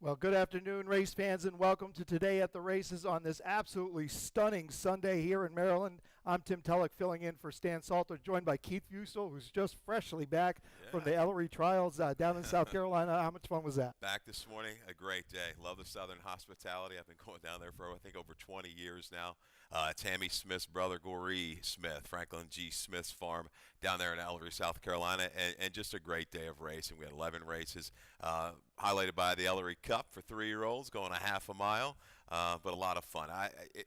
Well, good afternoon, race fans, and welcome to Today at the Races on this absolutely stunning Sunday here in Maryland. I'm Tim Tulloch filling in for Stan Salter, joined by Keith Fusel, who's just freshly back from the Ellery Trials down in South Carolina. How much fun was that? Back this morning, a great day. Love the Southern hospitality. I've been going down there for, I think, over 20 years now. Tammy Smith's brother, Goree Smith, Franklin G. Smith's farm down there in Ellery, South Carolina, and just a great day of racing. We had 11 races, highlighted by the Ellery Cup for 3-year-olds, going a half a mile, but a lot of fun.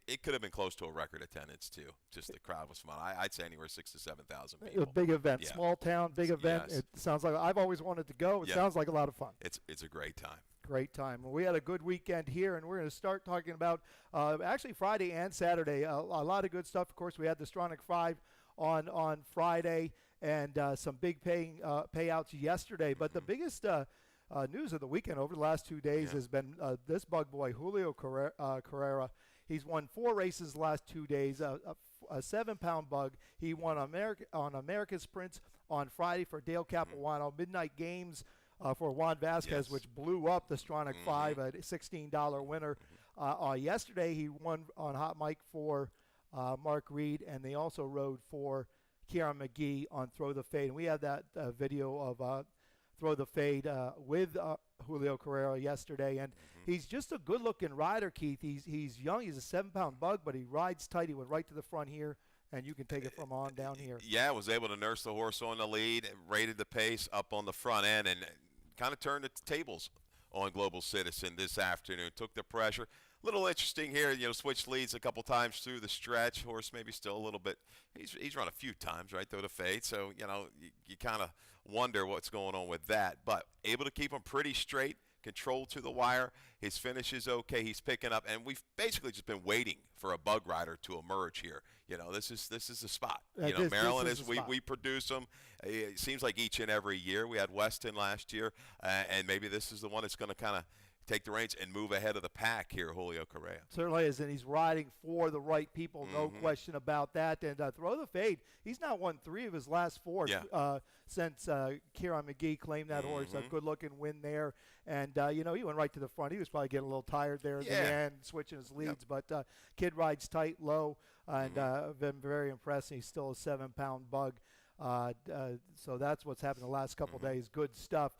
It could have been close to a record attendance, too. Just the crowd was fun. I'd say anywhere 6,000 to 7,000 people. A big event, Yeah. Small town, big event. Yes. It sounds like I've always wanted to go. It sounds like a lot of fun. It's a great time. Great time. Well, we had a good weekend here, and we're going to start talking about actually Friday and Saturday. A lot of good stuff. Of course, we had the Stronach 5 on Friday and some big payouts yesterday. But the biggest news of the weekend over the last 2 days has been this bug boy, Julio Carrera. He's won 4 races the last 2 days, a 7-pound bug. He won on America's Prince on Friday for Dale Capuano, Midnight Games for Juan Vasquez, which blew up the Stronach 5, a $16 winner. Yesterday, he won on Hot Mike for Mark Reed, and they also rode for Kieran McGee on Throw the Fade. And we had that video of Throw the Fade with Julio Carrera yesterday, and he's just a good-looking rider, Keith. He's young. He's a 7-pound bug, but he rides tight. He went right to the front here, and you can take it from on down here. Yeah, was able to nurse the horse on the lead, rated the pace up on the front end, and kind of turned the tables on Global Citizen this afternoon. Took the pressure. Little interesting here, switched leads a couple times through the stretch. Horse maybe still a little bit. He's run a few times, right, Throw the Fade. So, you kind of wonder what's going on with that. But able to keep him pretty straight, controlled to the wire. His finish is okay. He's picking up, and we've basically just been waiting for a bug rider to emerge here. This is the spot. Maryland is we produce them. It seems like each and every year. We had Weston last year, and maybe this is the one that's going to kind of take the reins and move ahead of the pack here, Julio Correa. Certainly is, and he's riding for the right people, no question about that. And Throw the Fade, he's now won 3 of his last 4 since Kieran McGee claimed that horse. A good-looking win there. And, he went right to the front. He was probably getting a little tired there at the end, switching his leads. But kid rides tight, low, and been very impressed. He's still a 7-pound bug. So that's what's happened the last couple days. Good stuff.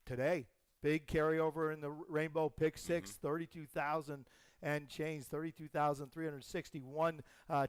Today, big carryover in the Rainbow Pick 6, 32,000 and change, 32,361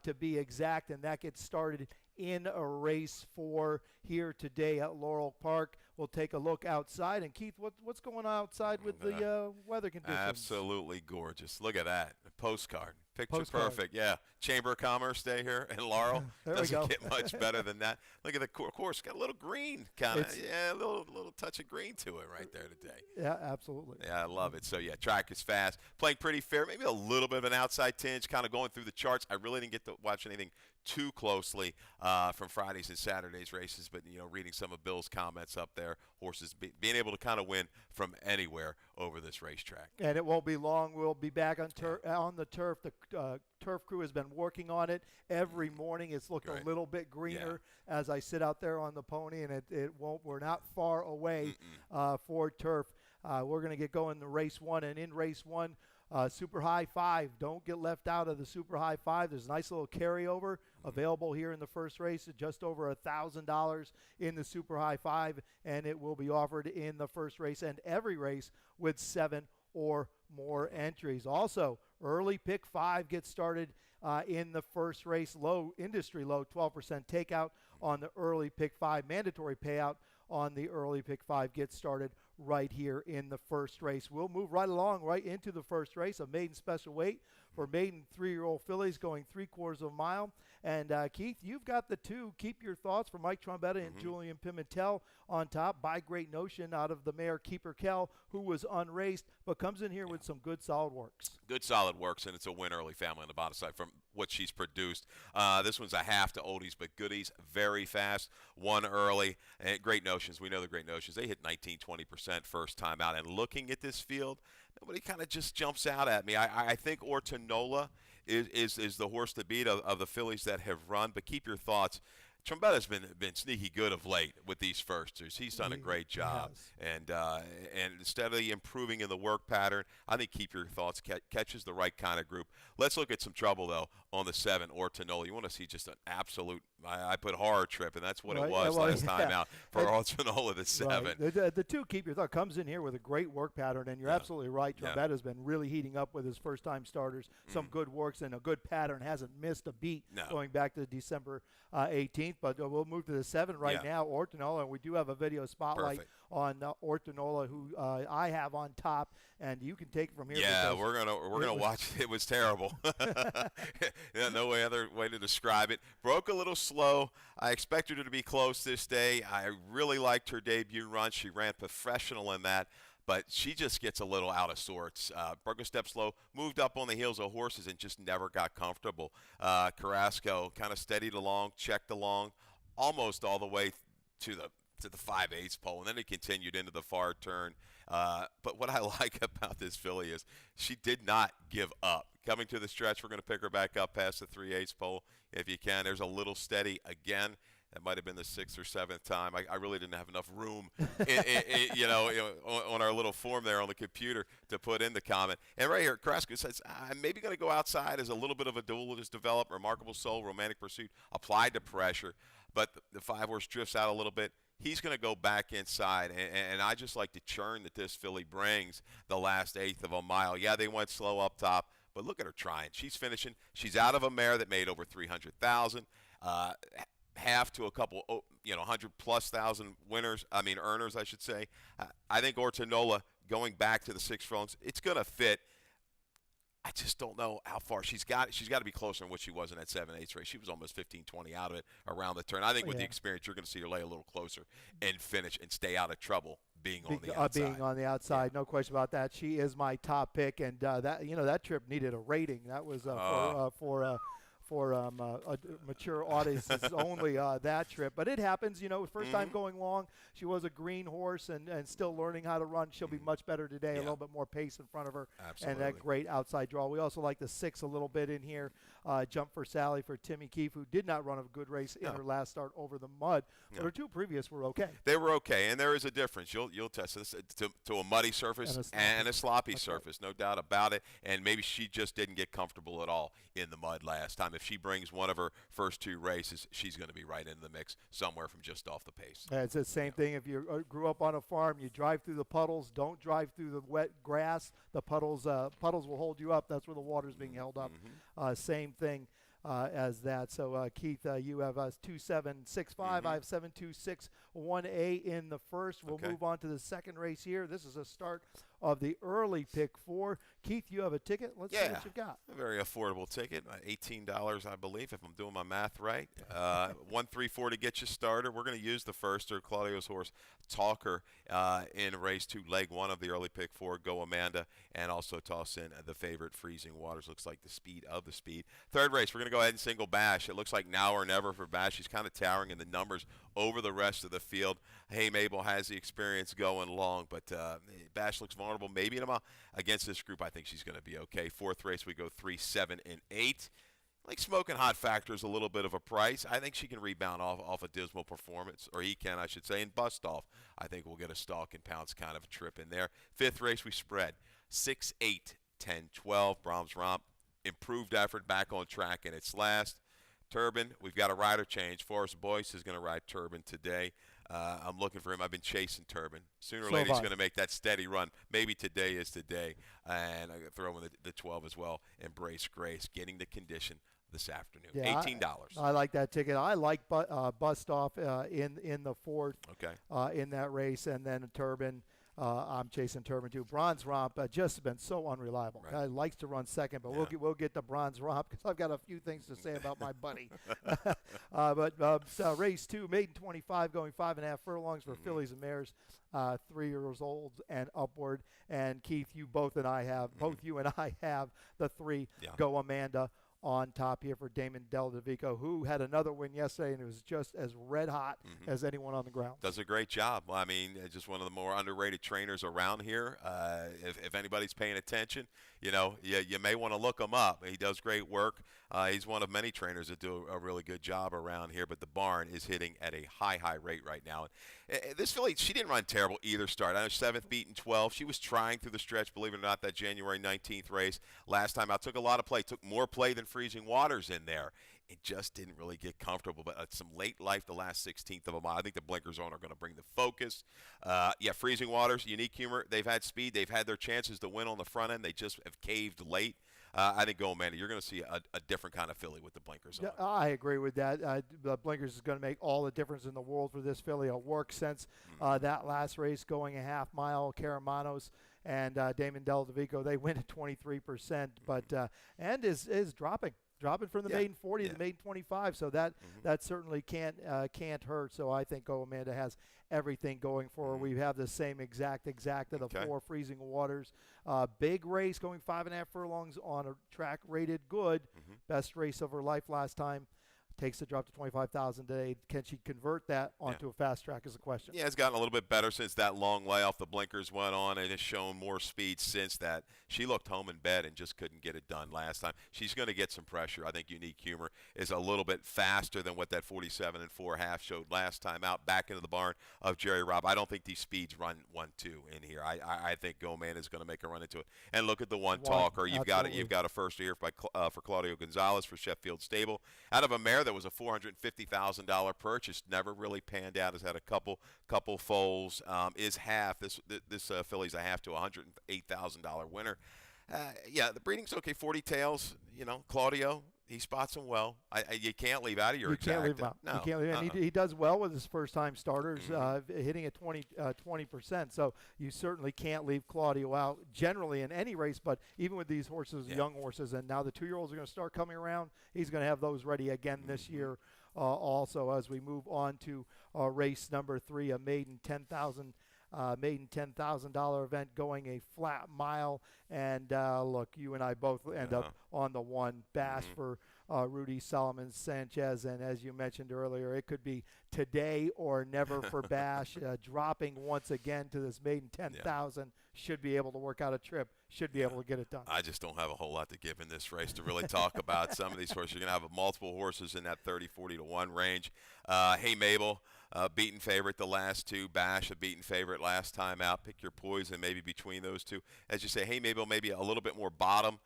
to be exact, and that gets started in a race 4 here today at Laurel Park. We'll take a look outside. And Keith, what's going on outside with the weather conditions? Absolutely gorgeous. Look at that. A postcard. Picture perfect. Yeah. Chamber of Commerce Day here in Laurel. Doesn't get much better than that. Look at the course. Got a little green kind of. Yeah, a little touch of green to it right there today. Yeah, absolutely. Yeah, I love it. So, track is fast. Playing pretty fair. Maybe a little bit of an outside tinge, kind of going through the charts. I really didn't get to watch anything too closely from Fridays and Saturdays races, but, reading some of Bill's comments up there, horses being able to kind of win from anywhere over this racetrack. And it won't be long. We'll be back on the turf. The turf crew has been working on it every morning. It's looking a little bit greener as I sit out there on the pony, and it won't. We're not far away for turf. We're going to get going in race 1, and in race 1, Super High 5. Don't get left out of the Super High 5. There's a nice little carryover available here in the first race at just over $1,000 in the Super High 5, and it will be offered in the first race and every race with 7 or more entries. Also, early pick 5 gets started in the first race. Industry low 12% takeout on the early pick 5. Mandatory payout on the early pick 5 gets started right here in the first race. We'll move right along right into the first race, a maiden special weight for maiden 3-year-old fillies going 3/4 of a mile. And Keith, you've got the 2. Keep Your Thoughts for Mike Trombetta and Julian Pimentel on top. By Great Notion out of the mare Keeper Kell, who was unraced, but comes in here with some good solid works. Good solid works, and it's a win early family on the bottom side from what she's produced. This one's a half to oldies but goodies, very fast, won early. And Great Notions, we know the Great Notions. They hit 19-20% first time out. And looking at this field, nobody kind of just jumps out at me. I think Ortonola is the horse to beat of the fillies that have run, but Keep Your Thoughts. Trombetta's been sneaky good of late with these firsters. He's done a great job, and steadily improving in the work pattern. I think Keep Your Thoughts catches the right kind of group. Let's look at some trouble though on the 7, Ortonola. You want to see just an absolute. I put horror trip, and that's what it was last time out for Ortonola the 7. Right. The 2, Keep Your Thought, comes in here with a great work pattern, and you're absolutely right. Trombetta's been really heating up with his first-time starters. Some good works and a good pattern. Hasn't missed a beat going back to December 18th. But we'll move to the 7 right now, Ortonola, and we do have a video spotlight on Ortonola, who I have on top, and you can take it from here. Yeah, we're gonna watch. It was terrible. No other way to describe it. Broke a little slow. I expected her to be close this day. I really liked her debut run. She ran professional in that. But she just gets a little out of sorts. Broke a step slow, moved up on the heels of horses, and just never got comfortable. Carrasco kind of steadied along, checked along, almost all the way to the 5/8 pole, and then it continued into the far turn. But what I like about this filly is she did not give up. Coming to the stretch, we're going to pick her back up past the 3/8 pole if you can. There's a little steady again. That might have been the 6th or 7th time. I really didn't have enough room, on our little form there on the computer to put in the comment. And right here, Carrasco says, I'm maybe going to go outside as a little bit of a duel that has developed. Remarkable Soul, Romantic Pursuit, applied to pressure. But the 5-horse drifts out a little bit. He's going to go back inside, and I just like the churn that this filly brings the last 1/8 of a mile. Yeah, they went slow up top, but look at her trying. She's finishing. She's out of a mare that made over 300,000. Half to a couple, 100+ thousand earners, I should say. I think Ortonola going back to the 6 furlongs, it's going to fit. I just don't know how far she's got to be closer than what she was in that 7/8 race. She was almost 15-20 out of it around the turn. I think with the experience, you're going to see her lay a little closer and finish and stay out of trouble being on the outside. Being on the outside, no question about that. She is my top pick, and that trip needed a rating. That was for a mature audiences only, that trip. But it happens, first time going long. She was a green horse and still learning how to run. She'll be much better today, a little bit more pace in front of her. Absolutely. And that great outside draw. We also like the 6 a little bit in here. Jump for Sally for Timmy Keefe, who did not run a good race in her last start over the mud. But her 2 previous were okay. They were okay, and there is a difference. You'll test this to a muddy surface and a sloppy surface, no doubt about it. And maybe she just didn't get comfortable at all in the mud last time. If she brings one of her first 2 races, she's going to be right in the mix somewhere from just off the pace. It's the same thing. If you grew up on a farm, you drive through the puddles. Don't drive through the wet grass. The puddles will hold you up. That's where the water's being held up. Same thing as that. So, Keith, you have 2-7-6-5. I have 7-2-6-1A in the first. We'll move on to the second race here. This is a start of the early pick 4. Keith, you have a ticket. Let's see what you've got. A very affordable ticket, $18, I believe, if I'm doing my math right. 1-3-4 to get you started. We're going to use the firster, Claudio's horse, Talker, in race 2, leg 1 of the early pick 4, Go Amanda, and also toss in the favorite, Freezing Waters. Looks like the speed of the speed. Third race, we're going to go ahead and single Bash. It looks like now or never for Bash. She's kind of towering in the numbers over the rest of the field. Hey, Mabel has the experience going long, but Bash looks vulnerable. Maybe in a mile against this group, I think she's going to be okay. Fourth race, we go 3, 7, and 8. Like Smoking Hot Factor is a little bit of a price. I think she can rebound off a dismal performance, or he can, I should say, and bust off. I think we'll get a stalk and pounce kind of a trip in there. Fifth race, we spread 6, 8, 10, 12. Brahms Romp, improved effort, back on track in its last. Turban, we've got a rider change. Forrest Boyce is going to ride Turban today. I'm looking for him. I've been chasing Turban. Sooner or later, he's going to make that steady run. Maybe today is today. And I'm going to throw in the 12 as well. Embrace Grace, getting the condition this afternoon. Yeah, $18. I like that ticket. I like Bust Off in the fourth in that race. And then Turban. I'm chasing Turban too. Bronze Romp just been so unreliable. Right. He likes to run second, but we'll get the Bronze Romp because I've got a few things to say about my buddy. But race 2, maiden 25, going 5.5 furlongs for fillies and mares, 3 years old and upward. And Keith, both you and I have the 3 Go Amanda on top here for Damon Deldavico, who had another win yesterday and it was just as red hot as anyone on the ground. Does a great job. I mean, just one of the more underrated trainers around here. If anybody's paying attention, you may want to look him up. He does great work. He's one of many trainers that do a really good job around here, but the barn is hitting at a high rate right now. This filly, she didn't run terrible either start. I know 7th beaten 12. She was trying through the stretch, believe it or not, that January 19th race. Last time out, took a lot of play, took more play than Freezing Waters in there. It just didn't really get comfortable, but some late life the last 16th of a mile. I think the blinkers on are going to bring the focus. Freezing Waters, Unique Humor, they've had speed. They've had their chances to win on the front end. They just have caved late. I think, Amanda, you're going to see a different kind of filly with the blinkers on. Yeah, I agree with that. The blinkers is going to make all the difference in the world for this filly. It'll work since that last race going a half mile. Caramanos and Damon Deldavico, they win at 23%, but and is dropping from the maiden 40 to the maiden 25, so that certainly can't hurt. So I think Amanda has everything going for her. We have the same exact of the 4 Freezing Waters. Big race going 5.5 furlongs on a track rated good. Best race of her life last time. Takes the drop to 25,000 today. Can she convert that onto a fast track is the question. Yeah, it's gotten a little bit better since that long layoff. The blinkers went on and has shown more speed since that. She looked home in bed and just couldn't get it done last time. She's going to get some pressure. I think Unique Humor is a little bit faster than what that 47 4.5 showed last time out back into the barn of Jerry Robb. I don't think these speeds run 1-2 in here. I think Goman is going to make a run into it. And look at the one talker. You've got a first here for Claudio Gonzalez for Sheffield Stable. Out of a mare that was a $450,000 purchase, never really panned out. Has had a couple foals. Is half this filly's a half to $108,000 winner. The breeding's okay. 40 tails. Claudio, he spots them well. You can't leave out of your exact. Can't leave him out. No, you can't leave him. He does well with his first-time starters, hitting at 20%. So you certainly can't leave Claudio out generally in any race, but even with these horses, young horses, and now the 2-year-olds are going to start coming around. He's going to have those ready again this year. Also, as we move on to race number 3, a maiden $10,000 event going a flat mile. And look, you and I both end up on the 1 Bash for Rudy Solomon Sanchez. And as you mentioned earlier, it could be today or never for Bash. Dropping once again to this maiden 10,000. Should be able to work out a trip. Should be able to get it done. I just don't have a whole lot to give in this race to really talk about some of these horses. You're going to have multiple horses in that 30, 40 to 1 range. Hey Mabel, beaten favorite the last 2. Bash, a beaten favorite last time out. Pick your poison maybe between those 2. As you say, Hey Mabel maybe a little bit more bottom.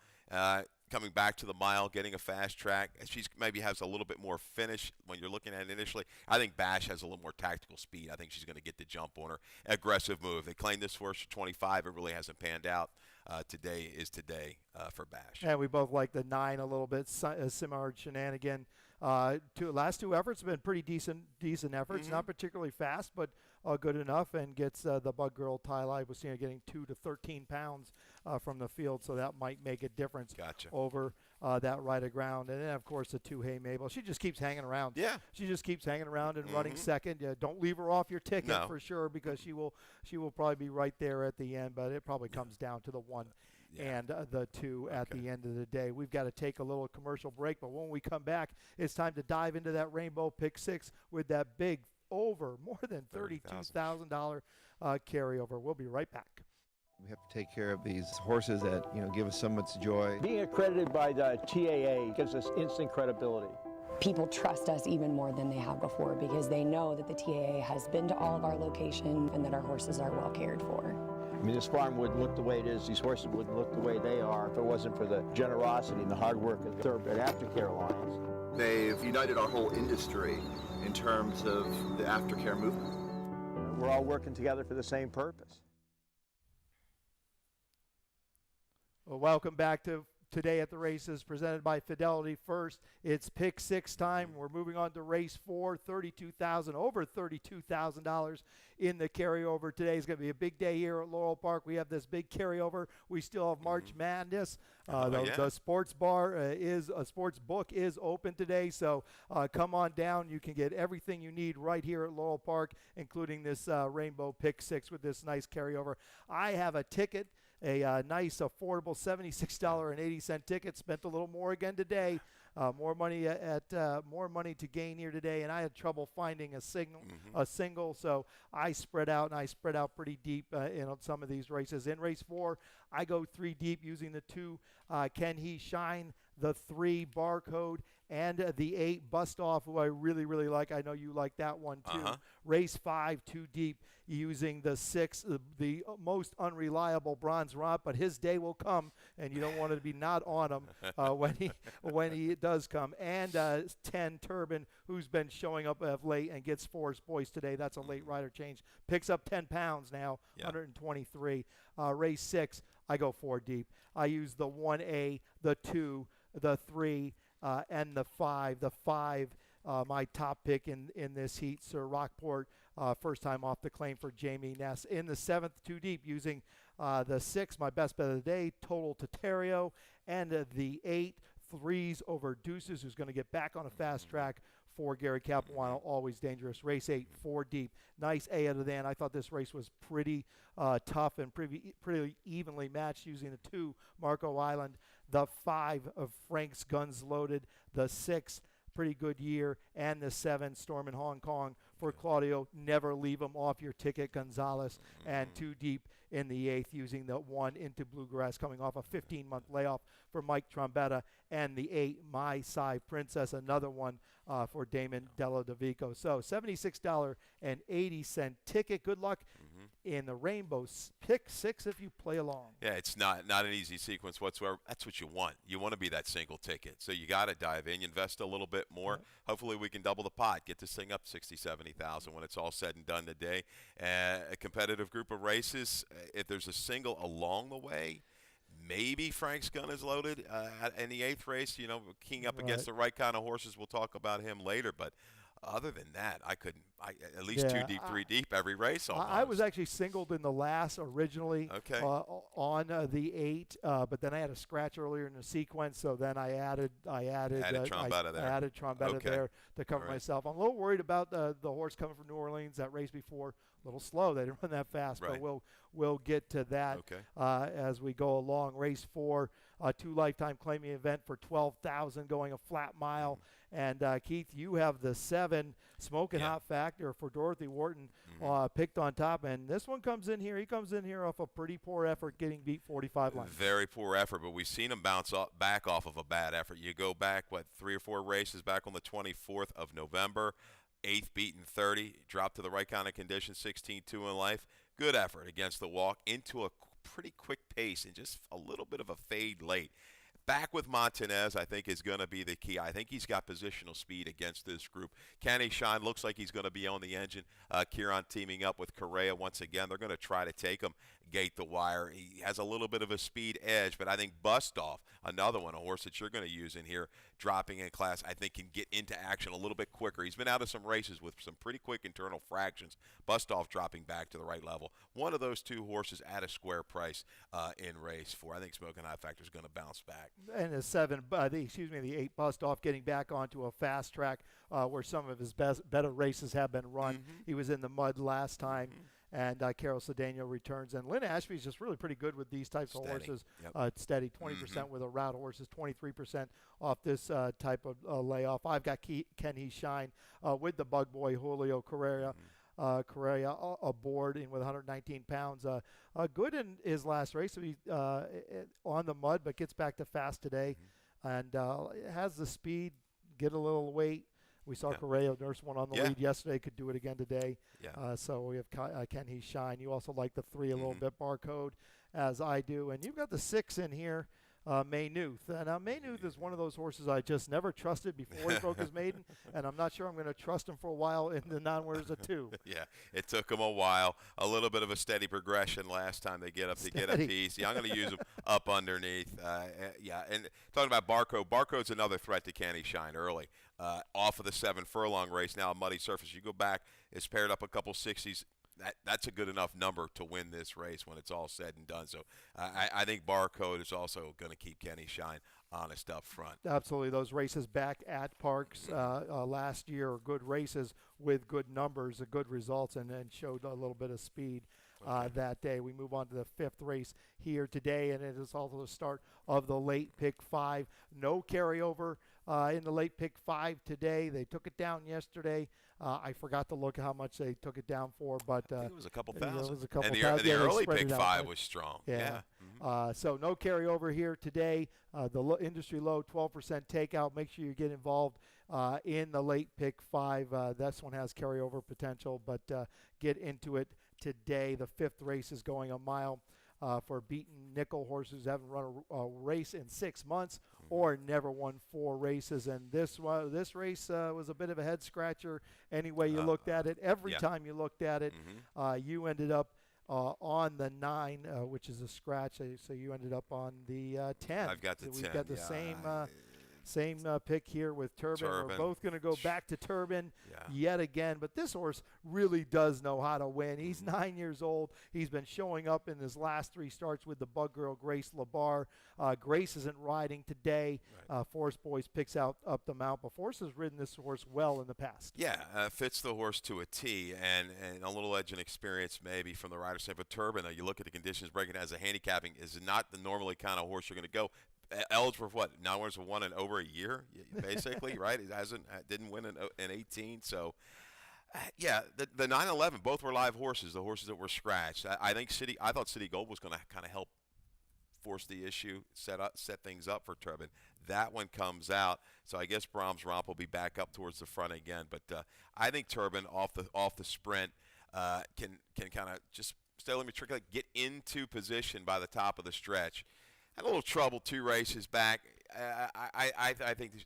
Coming back to the mile, getting a fast track. She maybe has a little bit more finish when you're looking at it initially. I think Bash has a little more tactical speed. I think she's going to get the jump on her. Aggressive move. They claimed this horse for 25. It really hasn't panned out. Today is today for Bash. And we both like the 9 a little bit. Simard Shenanigan. Last 2 efforts have been pretty decent efforts. Not particularly fast, but good enough, and gets the Bug Girl Ty was getting 2 to 13 pounds from the field, so that might make a difference over that right of ground. And then, of course, the 2 Hey Mabel. She just keeps hanging around. Yeah. She just keeps hanging around and running second. Don't leave her off your ticket for sure, because she will probably be right there at the end, but it probably comes down to the 1 and the 2 at the end of the day. We've got to take a little commercial break, but when we come back, it's time to dive into that Rainbow Pick 6 with that big more than $32,000 carryover. We'll be right back. We have to take care of these horses that give us so much joy. Being accredited by the TAA gives us instant credibility. People trust us even more than they have before because they know that the TAA has been to all of our locations and that our horses are well cared for. I mean, this farm wouldn't look the way it is. These horses wouldn't look the way they are if it wasn't for the generosity and the hard work of the Aftercare Alliance. They've united our whole industry in terms of the aftercare movement. We're all working together for the same purpose. Well, welcome back to Today at the Races, presented by Fidelity First. It's pick 6 time. We're moving on to race 4, over $32,000 in the carryover. Today is going to be a big day here at Laurel Park. We have this big carryover. We still have March Madness. The sports book is open today, so come on down. You can get everything you need right here at Laurel Park, including this Rainbow Pick 6 with this nice carryover. I have a ticket a nice, affordable $76.80 ticket. Spent a little more again today. More money more money to gain here today, and I had trouble finding a single, so I spread out, and I spread out pretty deep in some of these races. In race 4, I go 3 deep using the 2 Can He Shine, the 3 Barcode, and the 8 Bust Off, who I really, really like. I know you like that one too. Race 5, 2 deep, using the 6, the most unreliable Bronze Romp, but his day will come, and you don't want to be not on him when he does come. And 10 Turban, who's been showing up of late and gets 4 points today. That's a late rider change. Picks up 10 pounds now, 123. Race 6, I go 4 deep. I use the 1A, the 2, the 3, and the 5. The 5, my top pick in this heat, Sir Rockport, first time off the claim for Jamie Ness. In the 7th, 2 deep, using the 6, my best bet of the day, Total Tatario, and the 8, 3s over Deuces, who's going to get back on a fast track for Gary Capuano, always dangerous. Race 8, 4 deep. Nice A out of the end. I thought this race was pretty tough and pretty evenly matched, using the 2, Marco Island, the 5 of Frank's Guns Loaded, the 6, Pretty Good Year, and the 7, Storm in Hong Kong for Claudio. Never leave him off your ticket, Gonzalez. And 2 deep in the 8th, using the 1 Into Bluegrass, coming off a 15-month layoff for Mike Trombetta, and the 8, My Sai Princess, another one for Damon Della Davico. So $76.80 ticket. Good luck in the Rainbow Pick 6 if you play along. Yeah, it's not an easy sequence whatsoever. That's what you want. You want to be that single ticket. So you got to dive in, invest a little bit more. Hopefully we can double the pot, get this thing up 60, 70,000 when it's all said and done today. A competitive group of races. If there's a single along the way, maybe Frank's Gun is loaded in the 8th race, keying up against the right kind of horses. We'll talk about him later, but other than that, I at least 2 deep, 3 deep every race almost. I was actually singled in the last originally on the 8, but then I had a scratch earlier in the sequence, so then I added Trombetta there. I added Trombetta there to cover myself. I'm a little worried about the horse coming from New Orleans. That race before, a little slow. They didn't run that fast, but we'll get to that as we go along. Race 4, 2 lifetime claiming event for $12,000, going a flat mile. And Keith, you have the 7 Smoking Hot Factor for Dorothy Wharton picked on top. And this one comes in here. He comes in here off a pretty poor effort, getting beat 45 lengths. Very poor effort, but we've seen him bounce back off of a bad effort. You go back, 3 or 4 races back on the 24th of November, 8th beaten 30, dropped to the right kind of conditions, 16-2 in life. Good effort against the walk, into a pretty quick pace and just a little bit of a fade late. Back with Montanez, I think, is going to be the key. I think he's got positional speed against this group. Can He Shine looks like he's going to be on the engine. Kieran teaming up with Correa once again. They're going to try to take him gate the wire. He has a little bit of a speed edge, but I think Bust Off, another one, a horse that you're going to use in here, dropping in class, I think can get into action a little bit quicker. He's been out of some races with some pretty quick internal fractions. Bust Off dropping back to the right level. One of those 2 horses at a square price in race 4. I think Smoking Hot Factor is going to bounce back. And the 8 Bust Off getting back onto a fast track where some of his better races have been run. He was in the mud last time. And Carol Cedeno returns. And Lynn Ashby's just really pretty good with these types of horses. Steady, 20% with a route horses, 23% off this type of layoff. I've got Can He Shine with the bug boy Julio Correa. Correa aboard in with 119 pounds. Good in his last race. So he on the mud, but gets back to fast today. And has the speed, get a little weight. We saw Correa nurse one on the lead yesterday. Could do it again today. So we have Can He Shine. You also like the 3 a little bit, Barcode, as I do. And you've got the 6 in here, Maynuth. Now, Maynuth is one of those horses I just never trusted before he broke his maiden, and I'm not sure I'm going to trust him for a while in the non-winners of 2. It took him a while. A little bit of a steady progression last time they get up to easy. I'm going to use him up underneath. And talking about Barcode's another threat to Can He Shine early. Off of the 7 furlong race, now a muddy surface. You go back, it's paired up a couple 60s. That's a good enough number to win this race when it's all said and done. So I think Barcode is also going to keep Can He Shine honest up front. Absolutely. Those races back at Parks last year are good races with good numbers, good results, and showed a little bit of speed that day. We move on to the 5th race here today, and it is also the start of the late pick 5. No carryover in the late pick 5 today. They took it down yesterday. I forgot to look at how much they took it down for, but I think it was a couple thousand. It was a couple and thousand. the Yeah, they early spread pick it out, 5 right? was strong. Yeah. Mhm. So no carryover here today. The industry low, 12% takeout. Make sure you get involved in the late pick 5. This one has carryover potential, but get into it today. The 5th race is going a mile for beaten nickel horses who haven't run a race in 6 months or never won 4 races. And this race was a bit of a head scratcher any way you looked at it. Every time you looked at it, you ended up on the 9, which is a scratch. So you ended up on the 10. I've got the 10. We've got the same pick here with Turbin. We're both going to go back to Turbin yet again. But this horse really does know how to win. He's 9 years old. He's been showing up in his last 3 starts with the Bug Girl, Grace LaBar. Grace isn't riding today. Forest Boys picks up the mount. But Forest has ridden this horse well in the past. Yeah, fits the horse to a T, and a little edge and experience maybe from the rider's side. But Turbin, you look at the conditions, breaking as a handicapping, is not the normally kind of horse you're going to go. Eligible for what? Now has won in over a year, basically, right? He didn't win in 18. So, the 9-11, both were live horses. The horses that were scratched. I thought City Gold was going to kind of help force the issue, set things up for Turbin. That one comes out, so I guess Brahms Romp will be back up towards the front again. But I think Turbin off the sprint can kind of just steadily matriculate, get into position by the top of the stretch. Had a little trouble 2 races back. I think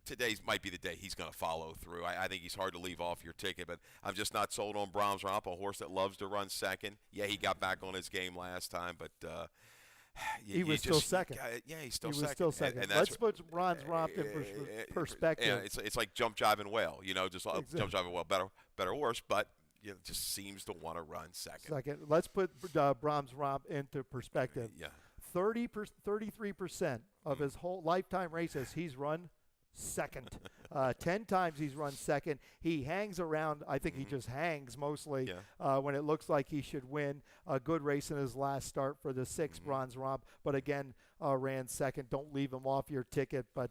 today's might be the day he's going to follow through. I think he's hard to leave off your ticket, but I'm just not sold on Brahms Romp, a horse that loves to run second. Yeah, he got back on his game last time, but he was still second. He's still second. He was still second. And Let's put Brahms Romp in perspective. Yeah, it's like Jump, Jive, and Whale. Just exactly. Jump, Jive, and Whale, better horse, but just seems to want to run second. Let's put Brahms Romp into perspective. 33% of his whole lifetime races he's run second. 10 times he's run second. He hangs around. I think he just hangs mostly when it looks like he should win. A good race in his last start for the 6 Brahms Romp, but again ran second. Don't leave him off your ticket, but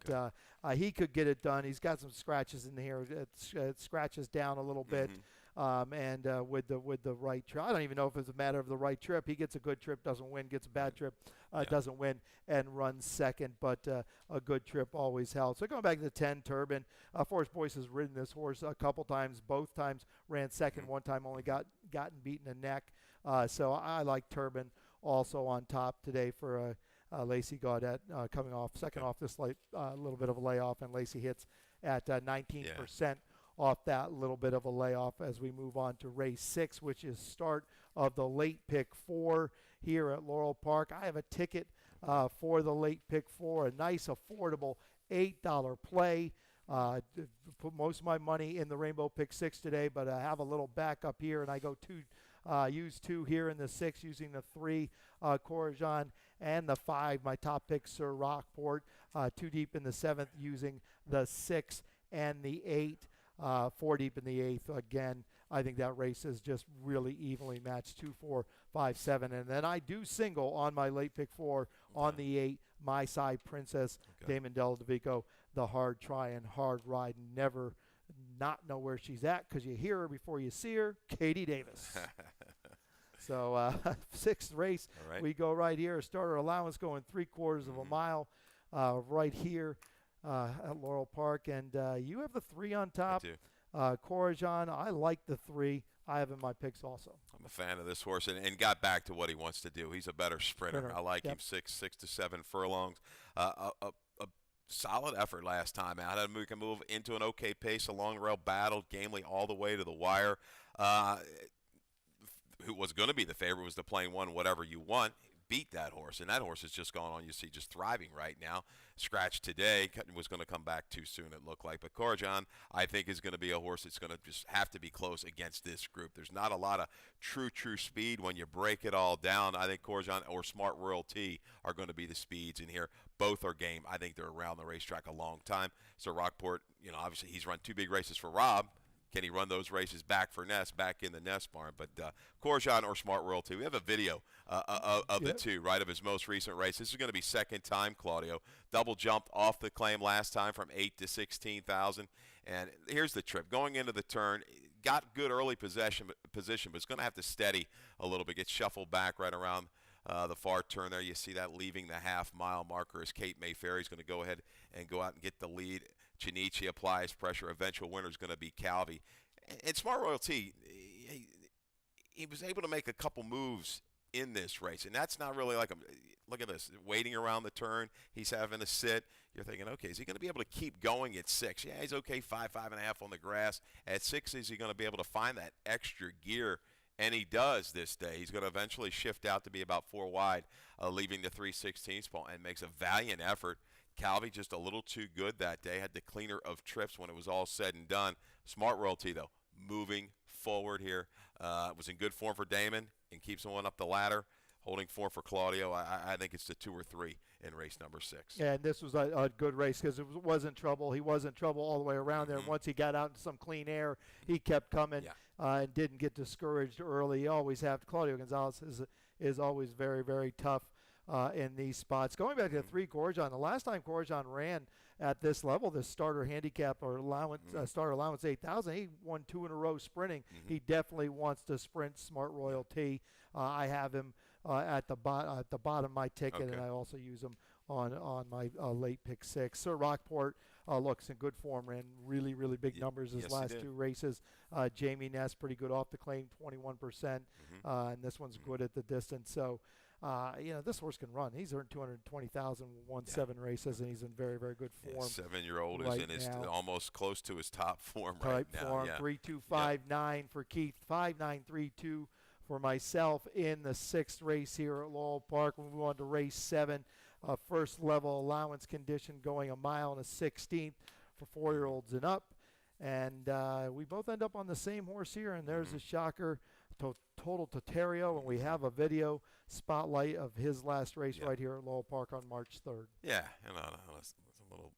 he could get it done. He's got some scratches in here. It scratches down a little bit. And with the right trip, I don't even know if it's a matter of the right trip. He gets a good trip, doesn't win. Gets a bad trip, doesn't win, and runs second. But a good trip always helps. So going back to the 10 Turbin, Forest Boys has ridden this horse a couple times. Both times ran second. One time only gotten beaten a neck. So I like Turbin also on top today for Lacey Gaudet coming off second off this late, little bit of a layoff, and Lacey hits at 19%. Off that little bit of a layoff as we move on to race 6, which is start of the late pick 4 here at Laurel Park. I have a ticket for the late pick 4, a nice affordable $8 play. Put most of my money in the Rainbow Pick 6 today, but I have a little backup here, and I go use 2 here in the 6 using the 3 Corajon and the 5. My top pick, Sir Rockport. 2 deep in the 7th using the 6 and the 8. 4 deep in the 8th. Again, I think that race is just really evenly matched, 2, 4, 5, 7. And then I do single on my late pick 4 on the 8, My Side Princess, Damon Deldavico, the hard try and hard ride. Never not know where she's at because you hear her before you see her, Katie Davis. So 6th race, we go right here. Starter allowance going 3/4 of a mile right here. At Laurel Park, and you have the 3 on top. I do. Corajon, I like the 3. I have in my picks also. I'm a fan of this horse and got back to what he wants to do. He's a better sprinter. I like him 6 to 7 furlongs. A solid effort last time out. Had to move into an okay pace along the rail, battled gamely all the way to the wire. Who was going to be the favorite was the plain one, whatever you want. beat that horse, and that horse has just gone on, you see, just thriving right now. Scratch today, was going to come back too soon, it looked like. But Corajon, I think, is going to be a horse that's going to just have to be close against this group. There's not a lot of true speed when you break it all down. I think Corajon or Smart Royalty are going to be the speeds in here. Both are game. I think they're around the racetrack a long time. So Rockport, obviously he's run 2 big races for Rob. Can he run those races back for Ness, back in the Ness barn? But Corajon or Smart Royalty, we have a video of the two, right, of his most recent race. This is going to be second time, Claudio. Double jumped off the claim last time from 8 to 16,000. And here's the trip. Going into the turn, got good early position, but it's going to have to steady a little bit, get shuffled back right around the far turn there. You see that leaving the half-mile marker as Kate Mayfair. He's going to go ahead and go out and get the lead. Chinichi applies pressure. Eventual winner is going to be Calvi. And Smart Royalty, he was able to make a couple moves in this race, and that's not really like look at this, waiting around the turn. He's having to sit. You're thinking, okay, is he going to be able to keep going at 6? Yeah, he's okay, 5.5 on the grass. At 6, is he going to be able to find that extra gear? And he does this day. He's going to eventually shift out to be about 4 wide, leaving the 3/16 pole, and makes a valiant effort. Calvi just a little too good that day. Had the cleaner of trips when it was all said and done. Smart Royalty, though, moving forward here. Was in good form for Damon and keeps one up the ladder. Holding form for Claudio. I think it's the 2 or 3 in race number 6. Yeah, and this was a good race because it wasn't trouble. He wasn't trouble all the way around there. Once he got out into some clean air, he kept coming and didn't get discouraged early. You always have Claudio Gonzalez is always very, very tough in these spots. Going back to the 3 Corajon, the last time Corajon ran at this level, the starter handicap or allowance, starter allowance 8,000, he won 2 in a row sprinting. He definitely wants to sprint Smart Royalty. I have him at the bottom of my ticket, and I also use him on my late pick 6. Sir Rockport looks in good form, ran really, really big numbers his last 2 races. Jamie Ness, pretty good off the claim, 21%, and this one's good at the distance. So, this horse can run. He's earned $220,000, won 7 races, and he's in very, very good form. 7-year-old right is in his almost close to his top form right now. Form, 3.259 for Keith, 5.932 for myself in the 6th race here at Laurel Park. We move on to race 7, first level allowance condition, going 1 mile and a 16th for 4-year-olds and up. And we both end up on the same horse here, and there's a shocker, Total Tatr, and we have a video spotlight of his last race right here at Laurel Park on March 3rd. Yeah, it's a little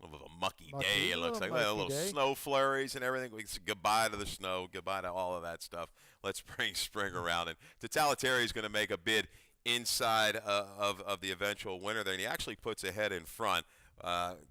of a mucky day, it looks like. A little snow flurries and everything. We say goodbye to the snow, goodbye to all of that stuff. Let's bring spring around. And Tatr is going to make a bid inside of the eventual winner there, and he actually puts a head in front,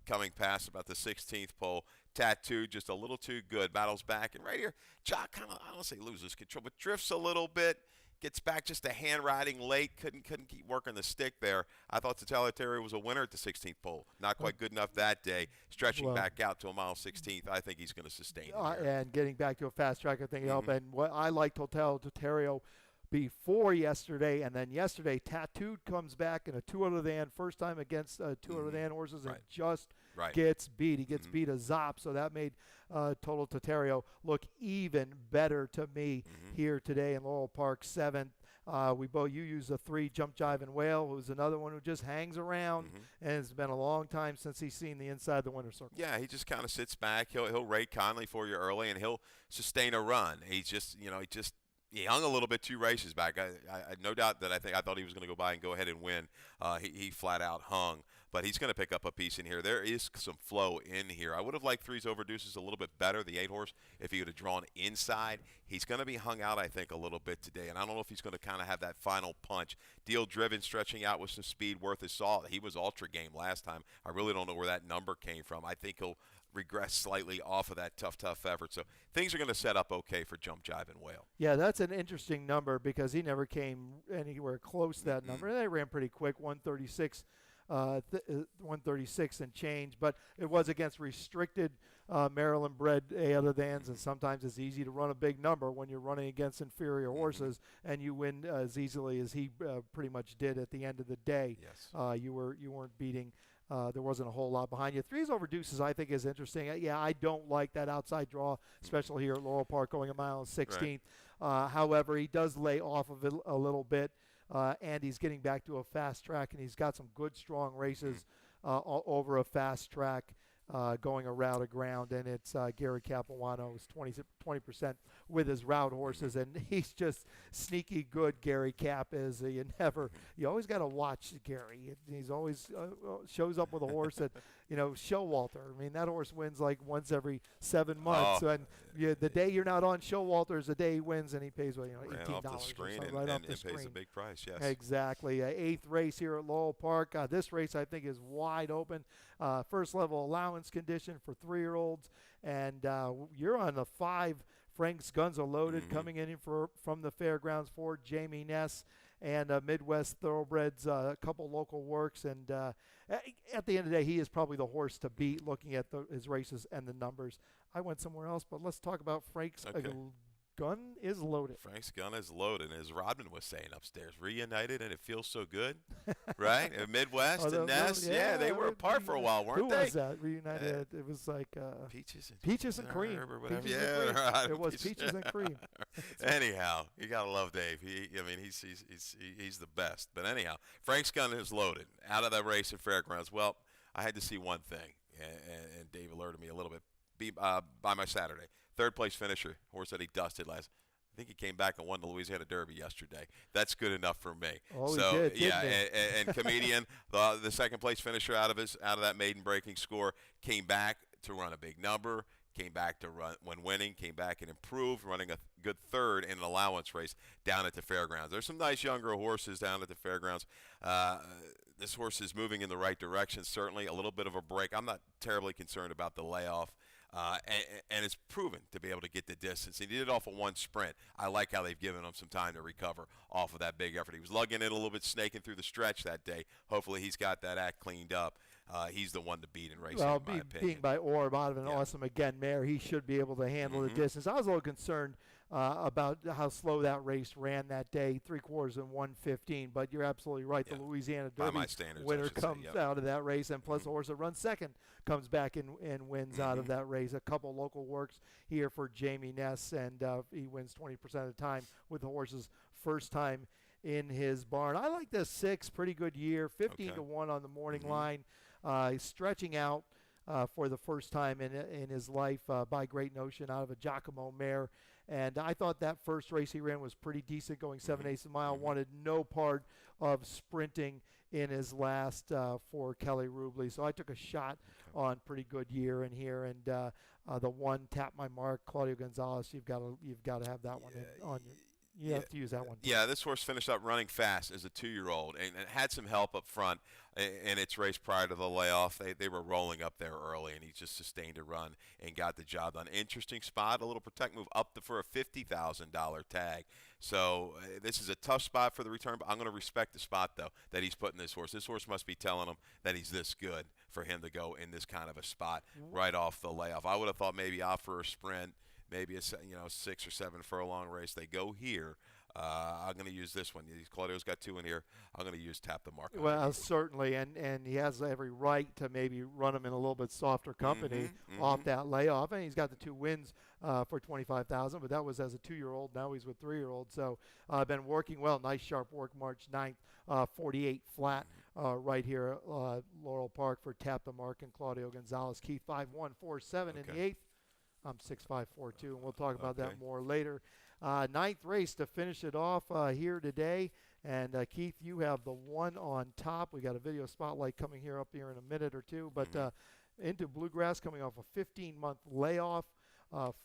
coming past about the 16th pole. Tattoo just a little too good, battles back, and right here, Jock kind of, I don't say loses control, but drifts a little bit, gets back just a hand riding late, couldn't keep working the stick there. I thought Tatr was a winner at the 16th pole, not quite good enough that day. Stretching back out to 1 mile 16th, I think he's going to sustain it. And getting back to a fast track, I think help. And what I like Tatr before yesterday, and then yesterday, Tattooed comes back in a 2 out of the hand, first time against 2 out of the hand horses, and just gets beat. He gets beat a zop, so that made Total Tatr look even better to me here today in Laurel Park 7th. You use a 3 Jump Jive and Whale, who's another one who just hangs around, and it's been a long time since he's seen the inside of the winner's circle. Yeah, he just kind of sits back. He'll rate Conley for you early, and he'll sustain a run. He's just, he hung a little bit 2 races back. I no doubt that I thought he was going to go by and go ahead and win. He flat out hung, but he's going to pick up a piece in here. There is some flow in here. I would have liked 3's Overdeuces a little bit better, the 8 horse, if he would have drawn inside. He's going to be hung out, I think, a little bit today, and I don't know if he's going to kind of have that final punch. Deal driven, stretching out with some speed worth his salt. He was ultra game last time. I really don't know where that number came from. I think he'll regress slightly off of that tough effort. So things are going to set up okay for Jump Jive and Whale. Yeah, that's an interesting number because he never came anywhere close to that number. They ran pretty quick, 136 and change, but it was against restricted Maryland-bred A-other-thans, and sometimes it's easy to run a big number when you're running against inferior horses, and you win as easily as he pretty much did at the end of the day. Yes. You weren't beating. There wasn't a whole lot behind you. 3's Overdeuces, I think, is interesting. I don't like that outside draw, especially here at Laurel Park, going 1 mile and 16th. However, he does lay off of it a little bit. and he's getting back to a fast track, and he's got some good, strong races over a fast track. Going a route of ground, and it's Gary Capuano is 20% with his route horses, and he's just sneaky good. Gary Cap is. You always got to watch Gary. He's always shows up with a horse that Showalter. I mean, that horse wins like once every 7 months, and the day you're not on Showalter is the day he wins, and he pays $18 off the screen right off the and screen. pays a big price. Yes, exactly. 8th race here at Laurel Park. This race I think is wide open. First level allowance condition for 3-year-olds, and you're on the 5. Frank's Guns Are Loaded coming in from the fairgrounds for Jamie Ness, and Midwest Thoroughbreds, a couple local works, and at the end of the day, he is probably the horse to beat looking at his races and the numbers. I went somewhere else, but let's talk about Frank's Gun Is Loaded. Frank's Gun Is Loaded, as Rodman was saying upstairs, reunited, and it feels so good, right? Midwest and Ness, they were apart for a while, weren't they? Who was that reunited? It was like Peaches and Cream. Peaches and cream. Right. It was Peaches and Cream. Anyhow, you gotta love Dave. He's the best. But anyhow, Frank's Gun Is Loaded out of that race at Fairgrounds. Well, I had to see one thing, and Dave alerted me a little bit by my Saturday. 3rd place finisher, horse that he dusted last. I think he came back and won the Louisiana Derby yesterday. That's good enough for me. Oh, so he did, yeah, and Comedian, the 2nd place finisher out of that maiden breaking score, came back to run a big number. Came back to run when winning. Came back and improved, running a good 3rd in an allowance race down at the fairgrounds. There's some nice younger horses down at the fairgrounds. This horse is moving in the right direction. Certainly a little bit of a break. I'm not terribly concerned about the layoff. And it's proven to be able to get the distance. He did it off of 1 sprint. I like how they've given him some time to recover off of that big effort. He was lugging in a little bit, snaking through the stretch that day. Hopefully he's got that act cleaned up. He's the one to beat in racing, in my opinion. Being by Orb out of an awesome, again, mare, he should be able to handle the distance. I was a little concerned about how slow that race ran that day, 3/4 in 1:15. But you're absolutely right. The Louisiana Derby winner comes out of that race, and plus the horse that runs second comes back and wins out of that race. A couple local works here for Jamie Ness, and he wins 20% of the time with the horse's first time in his barn. I like this 6, pretty good year, 15-1 on the morning line. He's stretching out for the first time in his life by Great Notion out of a Giacomo mare. And I thought that first race he ran was pretty decent, going 7/8 a mile. Wanted no part of sprinting in his last for Kelly Rubley. So I took a shot on pretty good year in here. And the 1, Tap My Mark, Claudio Gonzalez, you've got to have that one on your. You have to use that one. Yeah, this horse finished up running fast as a 2-year-old and had some help up front in its race prior to the layoff. They were rolling up there early, and he just sustained a run and got the job done. Interesting spot, a little protect move up for a $50,000 tag. So this is a tough spot for the return, but I'm going to respect the spot, though, that he's putting this horse. This horse must be telling him that he's this good for him to go in this kind of a spot right off the layoff. I would have thought maybe out for a sprint, maybe a 6 or 7 furlong race. They go here. I'm going to use this one. Claudio's got 2 in here. I'm going to use Tap the Mark. Well, certainly, and he has every right to maybe run him in a little bit softer company off that layoff. And he's got the 2 wins for $25,000, but that was as a 2-year-old. Now he's with 3-year-olds. So been working well. Nice sharp work. March 9th, 48 flat right here at Laurel Park for Tap the Mark and Claudio Gonzalez. Keith 5-1-4-7 in the 8th. I'm 6'5", 4'2", and we'll talk about that more later. 9th race to finish it off here today. And, Keith, you have the 1 on top. We got a video spotlight coming up here in a minute or two. But into Bluegrass, coming off a 15-month layoff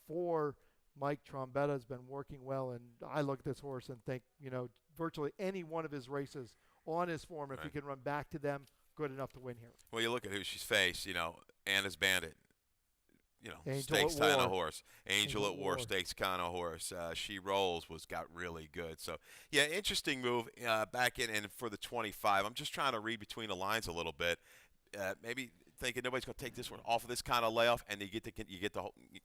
for Mike Trombetta, has been working well. And I look at this horse and think, virtually any one of his races on his form, if he can run back to them, good enough to win here. Well, you look at who she's faced, Anna's Bandit. Angel stakes at kind War. of horse. Angel at War, stakes kind of horse. She Rolls got really good. So, yeah, interesting move back in and for the 25. I'm just trying to read between the lines a little bit. Maybe thinking nobody's going to take this one off of this kind of layoff, and you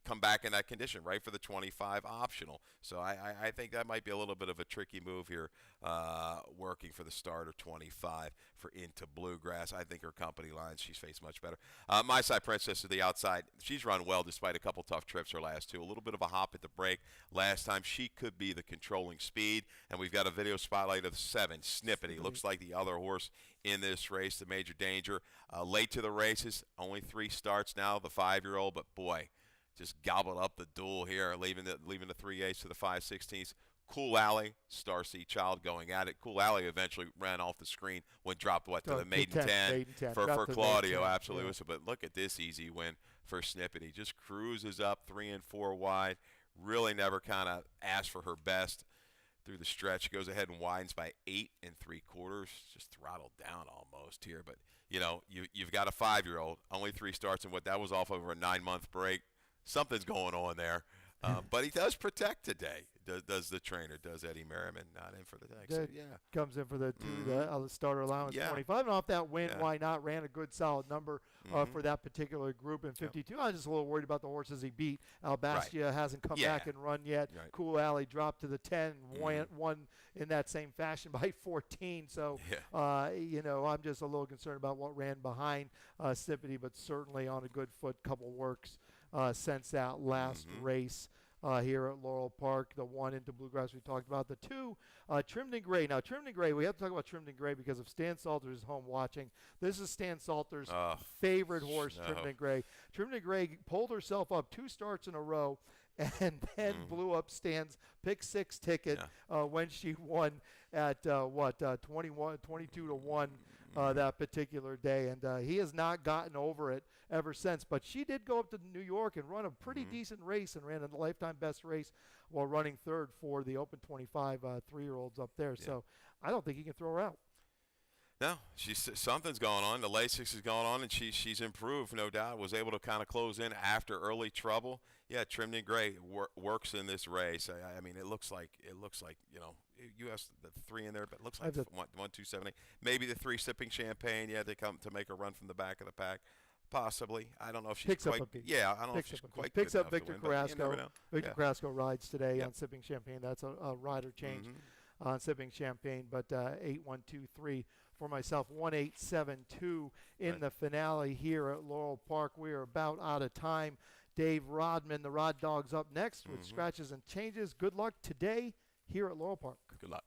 come back in that condition, right, for the 25 optional. So I think that might be a little bit of a tricky move here, working for the starter 25 for Into Bluegrass. I think her company lines she's faced much better. My Side Princess to the outside. She's run well despite a couple tough trips her last two. A little bit of a hop at the break last time. She could be the controlling speed, and we've got a video spotlight of the 7, Snippety. Looks like the other horse in this race, the Major Danger. Late to the races, only 3 starts now, the 5-year-old, but boy, just gobbled up the duel here, leaving the 3/8 to the 5/16. Cool Alley, Starseed Child going at it. Cool Alley eventually ran off the screen when dropped to the maiden 10 for Claudio, absolutely. Yeah. But look at this easy win for Snippety. Just cruises up 3 and 4 wide. Really never kind of asked for her best through the stretch. Goes ahead and widens by 8 3/4. Just throttled down almost here. But, you've got a 5-year-old, only 3 starts, and that was off over a 9-month break. Something's going on there. But he does protect today. Does the trainer, does Eddie Merriman, not in for the exit? Comes in for the starter allowance 25. And off that win, why not? Ran a good solid number for that particular group in 52. I was just a little worried about the horses he beat. Albastia hasn't come back and run yet. Right. Cool Alley dropped to the 10, won in that same fashion by 14. So, I'm just a little concerned about what ran behind Snippety, but certainly on a good foot, couple works since that last race. Here at Laurel Park, the 1 Into Bluegrass we talked about. The 2, Trimmed in Gray. Now, Trimmed in Gray, we have to talk about Trimmed in Gray because if Stan Salters is home watching, this is Stan Salters' favorite horse, Trimmed in Gray. Trimmed in Gray pulled herself up 2 starts in a row and then blew up Stan's pick 6 ticket when she won at 22 to 1 that particular day, and he has not gotten over it ever since. But she did go up to New York and run a pretty decent race and ran a lifetime best race while running 3rd for the Open 25 3-year-olds up there. So I don't think he can throw her out. No, something's going on. The Lasix is going on, and she's improved, no doubt. Was able to kind of close in after early trouble. Yeah, Trimmed in Gray works in this race. I mean, it looks like you have the 3 in there, but it looks like 1, 2, 7, 8. Maybe the 3 Sipping Champagne. Yeah, they come to make a run from the back of the pack. Possibly. I don't know if she's picks quite. Up a beat. Yeah, I don't know if she's quite. Picks good up Victor Carrasco. Victor Carrasco rides today on Sipping Champagne. That's a rider change on Sipping Champagne. But 8-1-2-3 for myself. 1-8-7-2 in the finale here at Laurel Park. We are about out of time. Dave Rodman, the Rod Dog's up next with scratches and changes. Good luck today here at Laurel Park. Good luck.